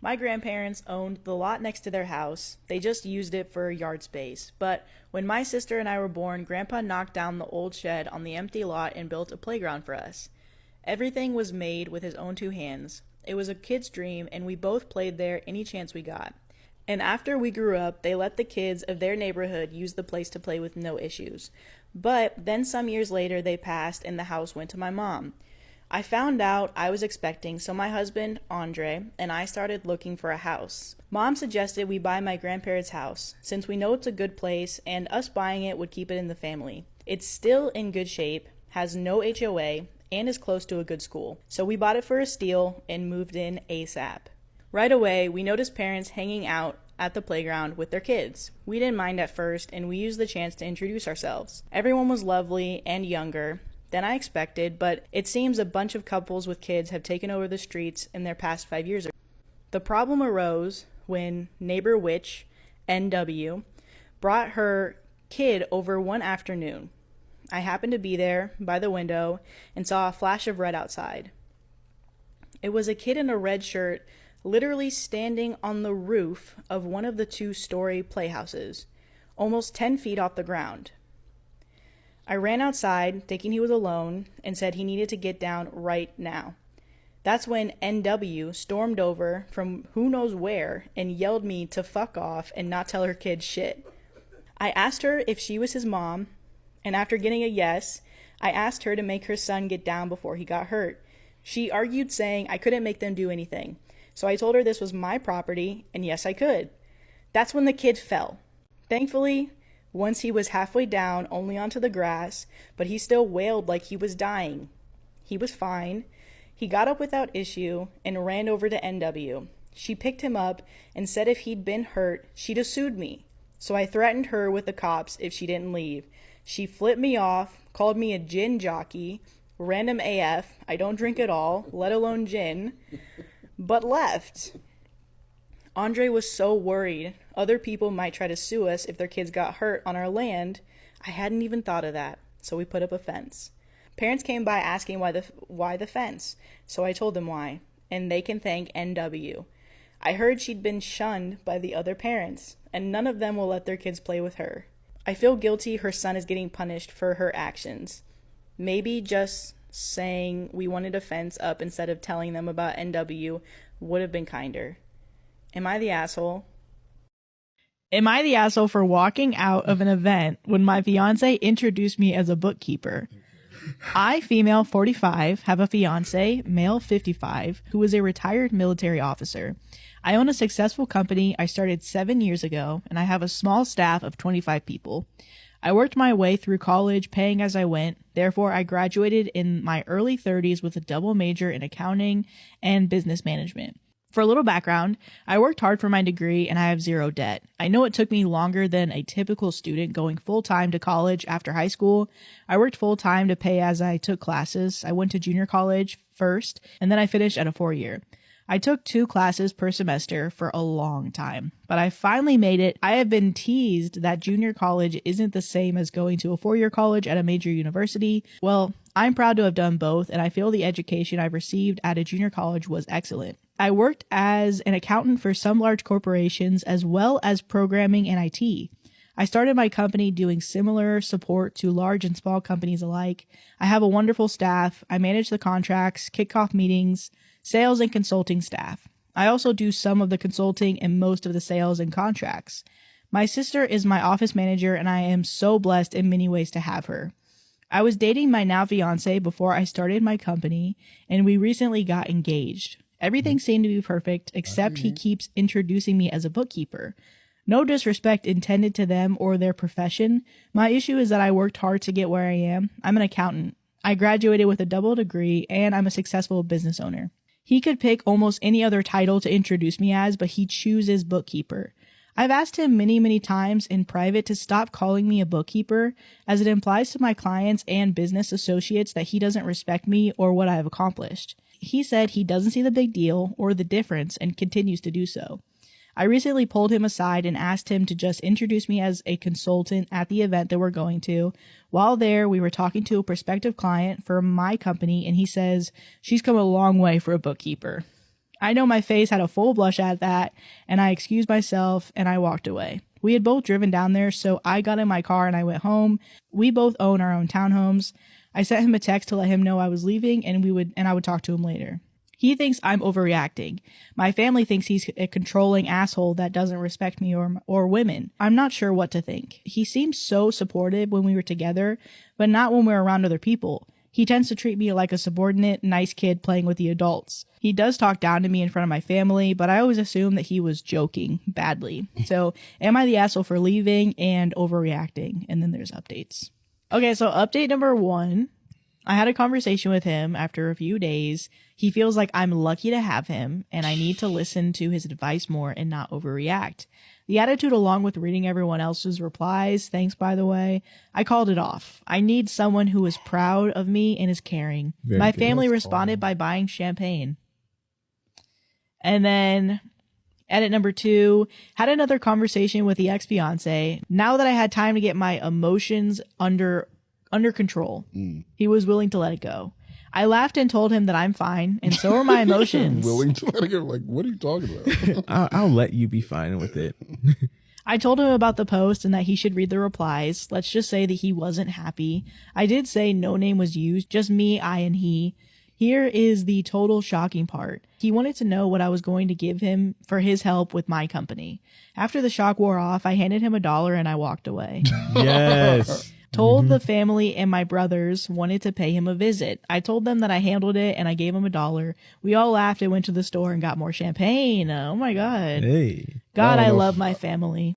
My grandparents owned the lot next to their house. They just used it for yard space. But when my sister and I were born, Grandpa knocked down the old shed on the empty lot and built a playground for us. Everything was made with his own two hands. It was a kid's dream, and we both played there any chance we got. And after we grew up, they let the kids of their neighborhood use the place to play with no issues. But then some years later, they passed and the house went to my mom. I found out I was expecting, so my husband, Andre, and I started looking for a house. Mom suggested we buy my grandparents' house, since we know it's a good place and us buying it would keep it in the family. It's still in good shape, has no HOA, and is close to a good school. So we bought it for a steal and moved in ASAP. Right away, we noticed parents hanging out at the playground with their kids. We didn't mind at first, and we used the chance to introduce ourselves. Everyone was lovely and younger than I expected, but it seems a bunch of couples with kids have taken over the streets in their past 5 years. The problem arose when neighbor witch, NW, brought her kid over one afternoon. I happened to be there by the window and saw a flash of red outside. It was a kid in a red shirt literally standing on the roof of one of the 2-story playhouses, almost 10 feet off the ground. I ran outside, thinking he was alone, and said he needed to get down right now. That's when NW stormed over from who knows where and yelled me to fuck off and not tell her kid shit. I asked her if she was his mom, and after getting a yes, I asked her to make her son get down before he got hurt. She argued, saying I couldn't make them do anything. So I told her this was my property, and yes, I could. That's when the kid fell. Thankfully, once he was halfway down, only onto the grass, but he still wailed like he was dying. He was fine. He got up without issue and ran over to NW. She picked him up and said if he'd been hurt, she'd have sued me. So I threatened her with the cops if she didn't leave. She flipped me off, called me a gin jockey, random AF, I don't drink at all, let alone gin, but left. Andre was so worried other people might try to sue us if their kids got hurt on our land. I hadn't even thought of that, so we put up a fence. Parents came by asking why the fence, so I told them why, and they can thank NW. I heard she'd been shunned by the other parents, and none of them will let their kids play with her. I feel guilty her son is getting punished for her actions. Maybe just saying we wanted a fence up instead of telling them about NW would have been kinder. Am I the asshole? Am I the asshole for walking out of an event when my fiance introduced me as a bookkeeper? I, female 45, have a fiance, male 55, who is a retired military officer. I own a successful company I started 7 years ago, and I have a small staff of 25 people. I worked my way through college, paying as I went. Therefore, I graduated in my early 30s with a double major in accounting and business management. For a little background, I worked hard for my degree and I have zero debt. I know it took me longer than a typical student going full-time to college after high school. I worked full-time to pay as I took classes. I went to junior college first, and then I finished at a 4-year. I took 2 classes per semester for a long time, but I finally made it. I have been teased that junior college isn't the same as going to a 4-year college at a major university. Well, I'm proud to have done both, and I feel the education I've received at a junior college was excellent. I worked as an accountant for some large corporations as well as programming and IT. I started my company doing similar support to large and small companies alike. I have a wonderful staff. I manage the contracts, kickoff meetings, sales and consulting staff. I also do some of the consulting and most of the sales and contracts. My sister is my office manager, and I am so blessed in many ways to have her. I was dating my now fiance before I started my company, and we recently got engaged. Everything seemed to be perfect, except he keeps introducing me as a bookkeeper. No disrespect intended to them or their profession. My issue is that I worked hard to get where I am. I'm an accountant. I graduated with a double degree, and I'm a successful business owner. He could pick almost any other title to introduce me as, but he chooses bookkeeper. I've asked him many times in private to stop calling me a bookkeeper, as it implies to my clients and business associates that he doesn't respect me or what I have accomplished. He said he doesn't see the big deal or the difference and continues to do so. I recently pulled him aside and asked him to just introduce me as a consultant at the event that we're going to. While there, we were talking to a prospective client for my company, and he says, she's come a long way for a bookkeeper. I know my face had a full blush at that, and I excused myself and I walked away. We had both driven down there, so I got in my car and I went home. We both own our own townhomes. I sent him a text to let him know I was leaving, and I would talk to him later. He thinks I'm overreacting. My family thinks he's a controlling asshole that doesn't respect me or women. I'm not sure what to think. He seemed so supportive when we were together, but not when we're around other people. He tends to treat me like a subordinate, nice kid playing with the adults. He does talk down to me in front of my family, but I always assume that he was joking badly. So, am I the asshole for leaving and overreacting? And then there's updates. Okay, so update number 1. I had a conversation with him after a few days. He feels like I'm lucky to have him, and I need to listen to his advice more and not overreact. The attitude, along with reading everyone else's replies, thanks by the way, I called it off. I need someone who is proud of me and is caring. My family responded by buying champagne. And then edit number 2, had another conversation with the ex-fiance. Now that I had time to get my emotions under control, he was willing to let it go. I laughed and told him that I'm fine, and so are my emotions. Willing to let it go? Like, what are you talking about? I'll let you be fine with it. I told him about the post and that he should read the replies. Let's just say that he wasn't happy. I did say no name was used, just me, I, and he. Here is the total shocking part. He wanted to know what I was going to give him for his help with my company. After the shock wore off, I handed him $1 and I walked away. Yes. Told the family and my brothers wanted to pay him a visit. I told them that I handled it and I gave him $1. We all laughed and went to the store and got more champagne. Oh my God. Hey. God, I love my family.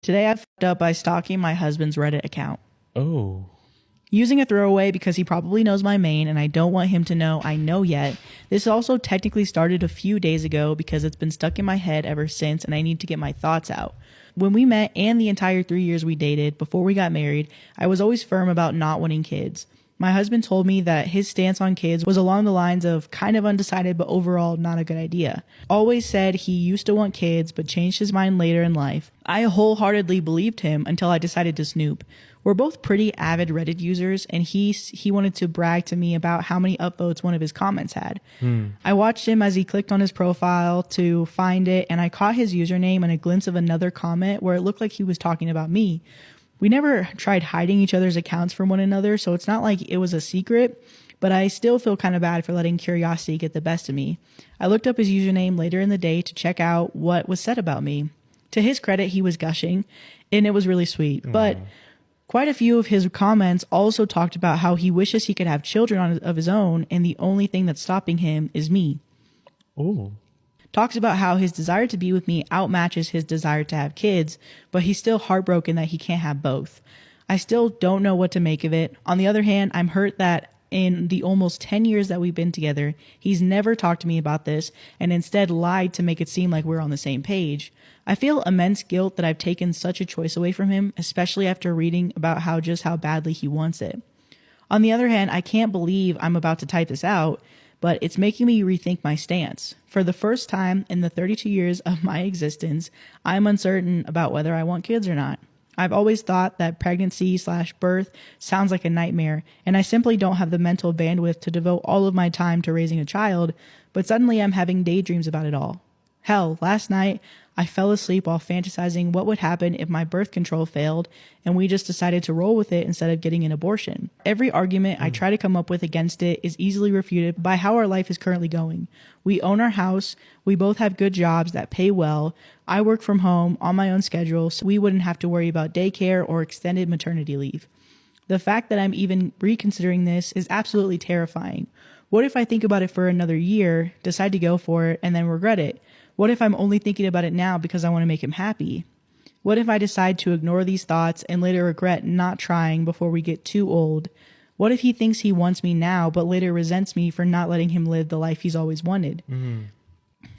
Today I fucked up by stalking my husband's Reddit account. Oh. Using a throwaway because he probably knows my main and I don't want him to know I know yet. This also technically started a few days ago because it's been stuck in my head ever since and I need to get my thoughts out. When we met and the entire 3 years we dated before we got married, I was always firm about not wanting kids. My husband told me that his stance on kids was along the lines of kind of undecided but overall not a good idea. Always said he used to want kids but changed his mind later in life. I wholeheartedly believed him until I decided to snoop. We're both pretty avid Reddit users, and he wanted to brag to me about how many upvotes one of his comments had. I watched him as he clicked on his profile to find it, and I caught his username and a glimpse of another comment where it looked like he was talking about me. We never tried hiding each other's accounts from one another, so it's not like it was a secret, but I still feel kind of bad for letting curiosity get the best of me. I looked up his username later in the day to check out what was said about me. To his credit, he was gushing, and it was really sweet, but quite a few of his comments also talked about how he wishes he could have children of his own, and the only thing that's stopping him is me. Oh. Talks about how his desire to be with me outmatches his desire to have kids, but he's still heartbroken that he can't have both. I still don't know what to make of it. On the other hand, I'm hurt that in the almost 10 years that we've been together, he's never talked to me about this and instead lied to make it seem like we're on the same page. I feel immense guilt that I've taken such a choice away from him, especially after reading about how badly he wants it. On the other hand, I can't believe I'm about to type this out, but it's making me rethink my stance. For the first time in the 32 years of my existence, I'm uncertain about whether I want kids or not. I've always thought that pregnancy/birth sounds like a nightmare, and I simply don't have the mental bandwidth to devote all of my time to raising a child, but suddenly I'm having daydreams about it all. Hell, last night, I fell asleep while fantasizing what would happen if my birth control failed and we just decided to roll with it instead of getting an abortion. Every argument I try to come up with against it is easily refuted by how our life is currently going. We own our house, we both have good jobs that pay well, I work from home on my own schedule so we wouldn't have to worry about daycare or extended maternity leave. The fact that I'm even reconsidering this is absolutely terrifying. What if I think about it for another year, decide to go for it, and then regret it? What if I'm only thinking about it now because I want to make him happy? What if I decide to ignore these thoughts and later regret not trying before we get too old? What if he thinks he wants me now but later resents me for not letting him live the life he's always wanted?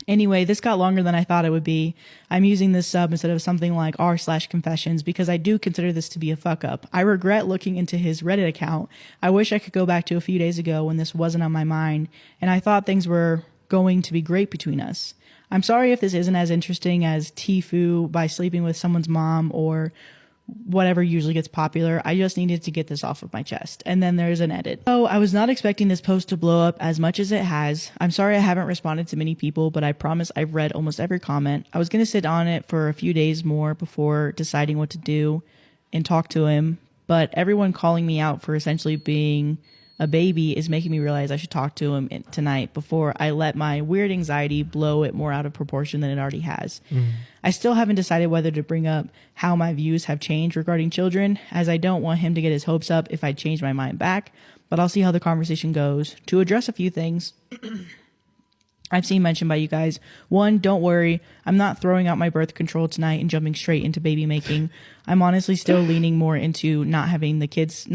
Anyway, this got longer than I thought it would be. I'm using this sub instead of something like r/confessions because I do consider this to be a fuck up. I regret looking into his Reddit account. I wish I could go back to a few days ago when this wasn't on my mind and I thought things were going to be great between us. I'm sorry if this isn't as interesting as Tifu by sleeping with someone's mom or whatever usually gets popular. I just needed to get this off of my chest. And then there's an edit. So I was not expecting this post to blow up as much as it has. I'm sorry I haven't responded to many people, but I promise I've read almost every comment. I was going to sit on it for a few days more before deciding what to do and talk to him, but everyone calling me out for essentially being a baby is making me realize I should talk to him tonight before I let my weird anxiety blow it more out of proportion than it already has. I still haven't decided whether to bring up how my views have changed regarding children, as I don't want him to get his hopes up if I change my mind back, but I'll see how the conversation goes. To address a few things I've seen mentioned by you guys. One, don't worry. I'm not throwing out my birth control tonight and jumping straight into baby making. I'm honestly still leaning more into not having kids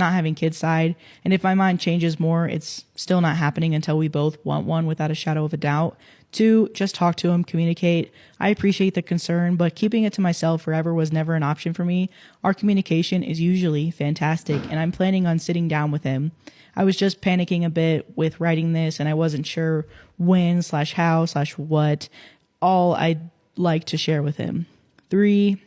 side. And if my mind changes more, it's still not happening until we both want one without a shadow of a doubt. Two, just talk to him, communicate. I appreciate the concern, but keeping it to myself forever was never an option for me. Our communication is usually fantastic, and I'm planning on sitting down with him. I was just panicking a bit with writing this, and I wasn't sure when/how/what all I'd like to share with him. 3,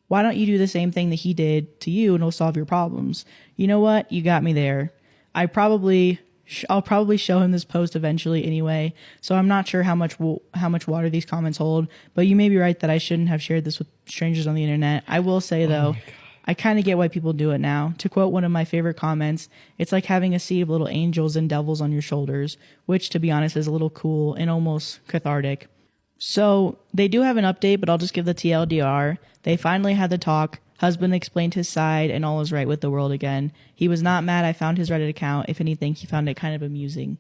why don't you do the same thing that he did to you and it'll solve your problems? You know what? You got me there. I'll probably show him this post eventually anyway, so I'm not sure how much water these comments hold, but you may be right that I shouldn't have shared this with strangers on the internet. I will say, though, I kind of get why people do it now. To quote one of my favorite comments, it's like having a sea of little angels and devils on your shoulders, which, to be honest, is a little cool and almost cathartic. So they do have an update, but I'll just give the TLDR. They finally had the talk. Husband explained his side, and all is right with the world again. He was not mad I found his Reddit account. If anything, he found it kind of amusing.